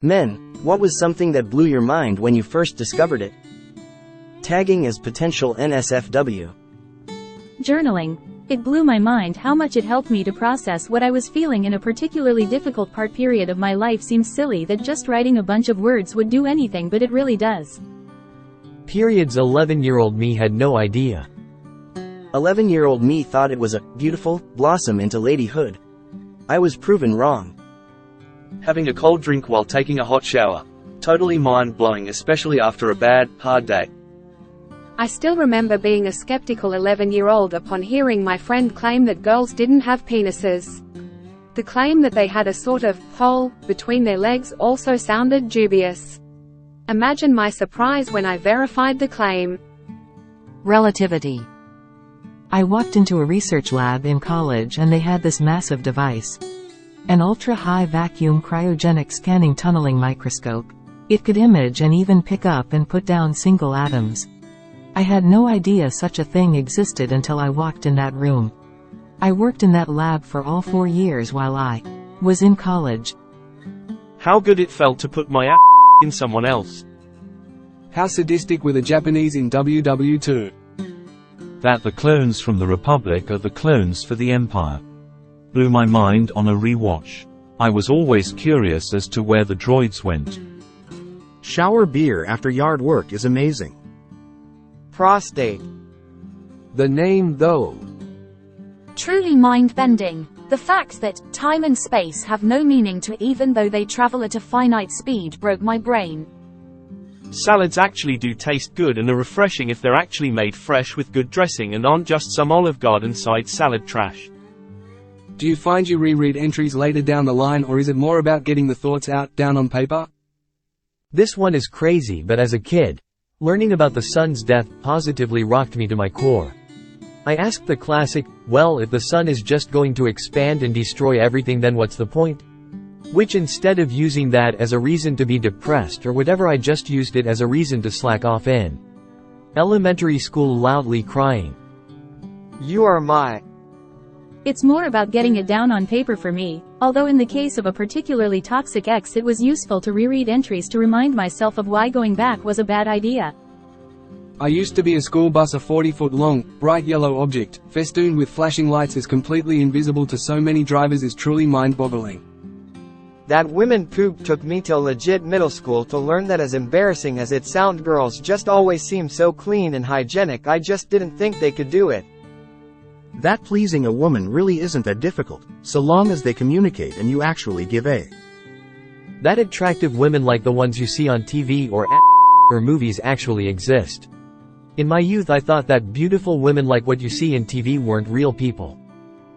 Men, what was something that blew your mind when you first discovered it? Tagging as potential NSFW. Journaling. It blew my mind how much it helped me to process what I was feeling in a particularly difficult period of my life. Seems silly that just writing a bunch of words would do anything, but it really does. Periods. 11-year-old me had no idea. 11-year-old me thought it was a beautiful blossom into ladyhood. I was proven wrong. Having a cold drink while taking a hot shower. Totally mind-blowing, especially after a bad, hard day. I still remember being a skeptical 11-year-old upon hearing my friend claim that girls didn't have penises. The claim that they had a sort of hole between their legs also sounded dubious. Imagine my surprise when I verified the claim. Relativity. I walked into a research lab in college and they had this massive device. An ultra-high vacuum cryogenic scanning tunneling microscope. It could image and even pick up and put down single atoms. I had no idea such a thing existed until I walked in that room. I worked in that lab for all 4 years while I was in college. How good it felt to put my ass in someone else. How sadistic were the Japanese in WW2? That the clones from the Republic are the clones for the Empire. Blew my mind on a rewatch. I was always curious as to where the droids went. Shower beer after yard work is amazing. Prostate. The name though. Truly mind-bending. The fact that time and space have no meaning to even though they travel at a finite speed broke my brain. Salads actually do taste good and are refreshing if they're actually made fresh with good dressing and aren't just some Olive Garden side salad trash. Do you find you reread entries later down the line, or is it more about getting the thoughts out, down on paper? This one is crazy, but as a kid, learning about the sun's death positively rocked me to my core. I asked the classic, well, if the sun is just going to expand and destroy everything, then what's the point? Which instead of using that as a reason to be depressed or whatever, I just used it as a reason to slack off in elementary school, loudly crying. You are my. It's more about getting it down on paper for me, although in the case of a particularly toxic ex it was useful to reread entries to remind myself of why going back was a bad idea. I used to be a school bus. A 40-foot long, bright yellow object, festooned with flashing lights, is completely invisible to so many drivers is truly mind-boggling. That women poop took me till legit middle school to learn that as embarrassing as it sounds, girls just always seem so clean and hygienic. I just didn't think they could do it. That pleasing a woman really isn't that difficult, so long as they communicate and you actually give a. That attractive women like the ones you see on TV or movies actually exist. In my youth I thought that beautiful women like what you see in TV weren't real people.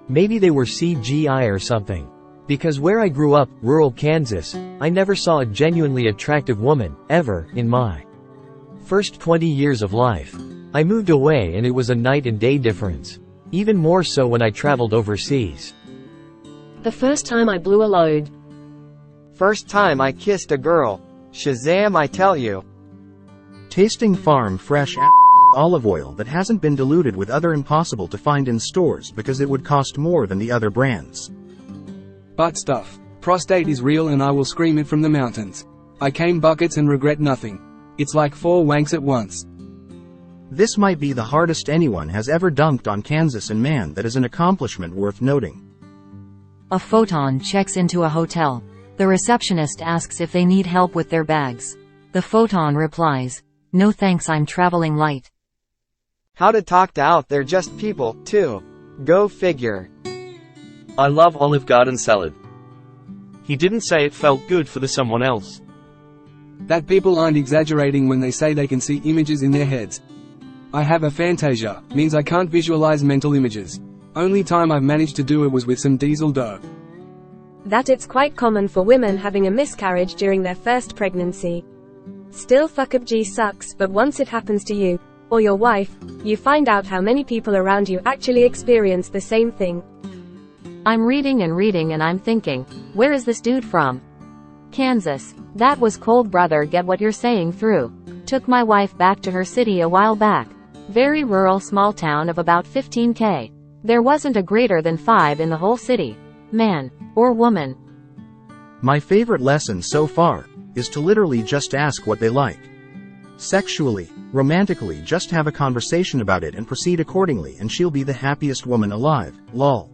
Maybe they were CGI or something. Because where I grew up, rural Kansas, I never saw a genuinely attractive woman, ever, in my first 20 years of life. I moved away and it was a night and day difference. Even more so when I traveled overseas. The first time I blew a load. First time I kissed a girl. Shazam, I tell you. Tasting farm fresh olive oil that hasn't been diluted with other impossible to find in stores because it would cost more than the other brands. Butt stuff. Prostate is real and I will scream it from the mountains. I came buckets and regret nothing. It's like 4 wanks at once. This might be the hardest anyone has ever dunked on Kansas, and man, that is an accomplishment worth noting. A photon checks into a hotel. The receptionist asks if they need help with their bags. The photon replies, "No thanks, I'm traveling light." How to talk to out there, just people, too. Go figure. I love Olive Garden salad. He didn't say it felt good for the someone else. That people aren't exaggerating when they say they can see images in their heads. I have aphantasia, means I can't visualize mental images. Only time I've managed to do it was with some diesel dough. That it's quite common for women having a miscarriage during their first pregnancy. Still, fuckabg sucks, but once it happens to you, or your wife, you find out how many people around you actually experience the same thing. I'm reading and I'm thinking, where is this dude from? Kansas. That was cold, brother. Get what you're saying through. Took my wife back to her city a while back. Very rural small town of about 15K. There wasn't a greater than 5 in the whole city. Man. Or woman. My favorite lesson so far, is to literally just ask what they like. Sexually, romantically, just have a conversation about it and proceed accordingly, and she'll be the happiest woman alive, lol.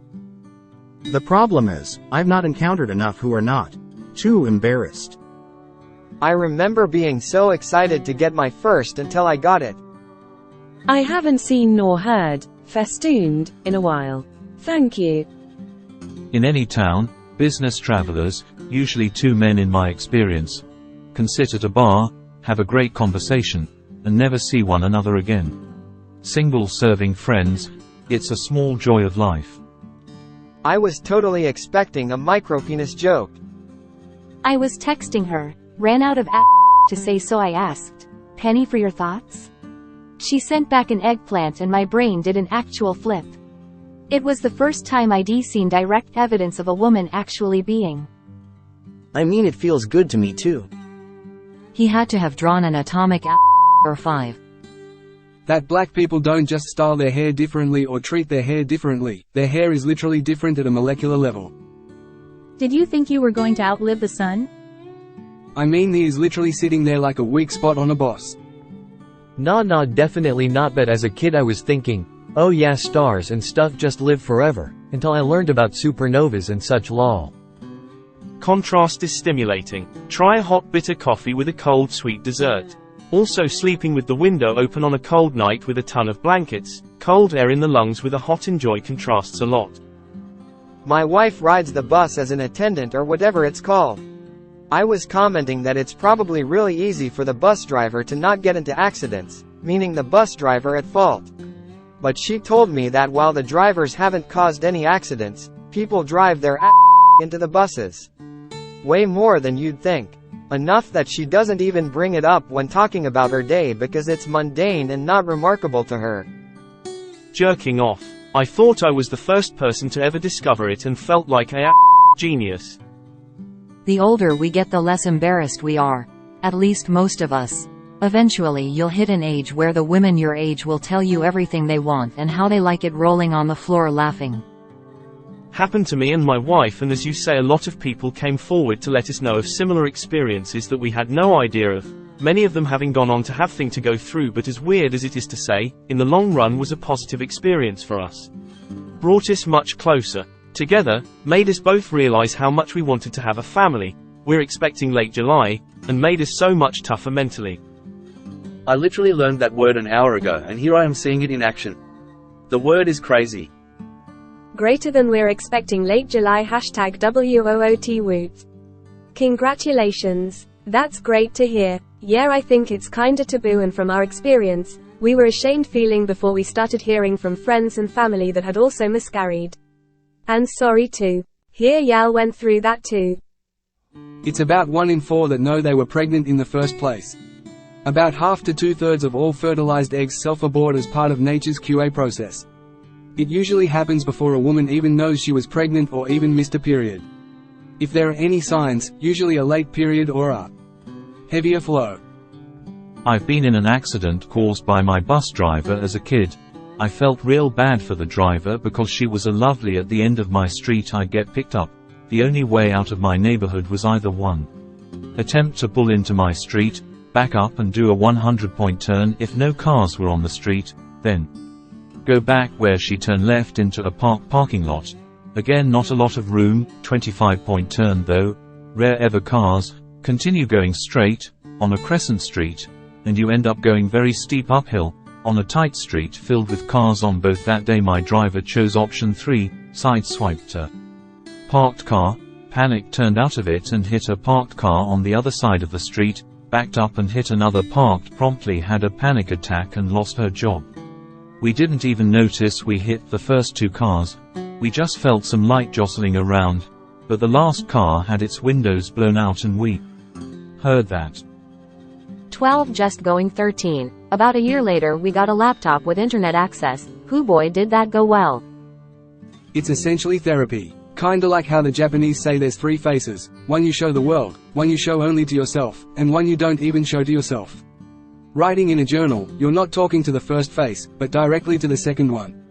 The problem is, I've not encountered enough who are not too embarrassed. I remember being so excited to get my first until I got it. I haven't seen nor heard festooned in a while. Thank you. In any town, business travelers, usually two men in my experience, can sit at a bar, have a great conversation, and never see one another again. Single-serving friends, it's a small joy of life. I was totally expecting a micropenis joke. I was texting her, ran out of to say, so I asked, "Penny for your thoughts?" She sent back an eggplant and my brain did an actual flip. It was the first time I'd seen direct evidence of a woman actually being. I mean, it feels good to me too. He had to have drawn an atomic or 5. That black people don't just style their hair differently or treat their hair differently, their hair is literally different at a molecular level. Did you think you were going to outlive the sun? I mean, he is literally sitting there like a weak spot on a boss. Nah, definitely not, but as a kid I was thinking, oh yeah, stars and stuff just live forever, until I learned about supernovas and such lol. Contrast is stimulating. Try a hot bitter coffee with a cold sweet dessert. Also, sleeping with the window open on a cold night with a ton of blankets, cold air in the lungs with a hot enjoy contrasts a lot. My wife rides the bus as an attendant or whatever it's called. I was commenting that it's probably really easy for the bus driver to not get into accidents, meaning the bus driver at fault. But she told me that while the drivers haven't caused any accidents, people drive their into the buses. Way more than you'd think. Enough that she doesn't even bring it up when talking about her day because it's mundane and not remarkable to her. Jerking off. I thought I was the first person to ever discover it and felt like a genius. The older we get, the less embarrassed we are. At least most of us. Eventually you'll hit an age where the women your age will tell you everything they want and how they like it, rolling on the floor laughing. Happened to me and my wife, and as you say, a lot of people came forward to let us know of similar experiences that we had no idea of, many of them having gone on to have things to go through, but as weird as it is to say, in the long run was a positive experience for us. Brought us much closer together, made us both realize how much we wanted to have a family, we're expecting late July, and made us so much tougher mentally. I literally learned that word an hour ago, and here I am seeing it in action. The word is crazy. Greater than we're expecting late July #WOOT woot. Congratulations. That's great to hear. Yeah, I think it's kinda taboo, and from our experience, we were ashamed feeling before we started hearing from friends and family that had also miscarried. And sorry too. Hear y'all went through that too. It's about 1 in 4 that know they were pregnant in the first place. About half to 2/3 of all fertilized eggs self-abort as part of nature's QA process. It usually happens before a woman even knows she was pregnant or even missed a period. If there are any signs, usually a late period or a heavier flow. I've been in an accident caused by my bus driver as a kid. I felt real bad for the driver because she was a lovely at the end of my street. I'd get picked up. The only way out of my neighborhood was either 1. Attempt to pull into my street, back up and do a 100-point turn if no cars were on the street, then go back where she turned left into a parking lot. Again, not a lot of room, 25-point turn though, rare ever cars, continue going straight, on a crescent street, and you end up going very steep uphill, on a tight street filled with cars on both. That day my driver chose option 3, sideswiped a parked car, panicked, turned out of it and hit a parked car on the other side of the street, backed up and hit another parked, promptly had a panic attack and lost her job. We didn't even notice we hit the first 2 cars, we just felt some light jostling around, but the last car had its windows blown out and we heard that. 12 just going 13. About a year later we got a laptop with internet access. Hoo boy did that go well. It's essentially therapy. Kinda like how the Japanese say there's 3 faces, one you show the world, one you show only to yourself, and one you don't even show to yourself. Writing in a journal, you're not talking to the first face, but directly to the second one.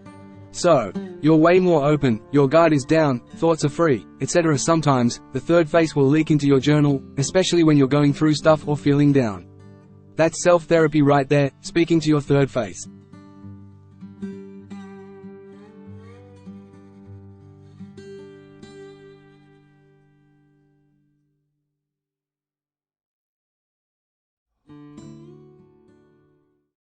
So, you're way more open, your guard is down, thoughts are free, etc. Sometimes, the third face will leak into your journal, especially when you're going through stuff or feeling down. That's self-therapy right there, speaking to your third face.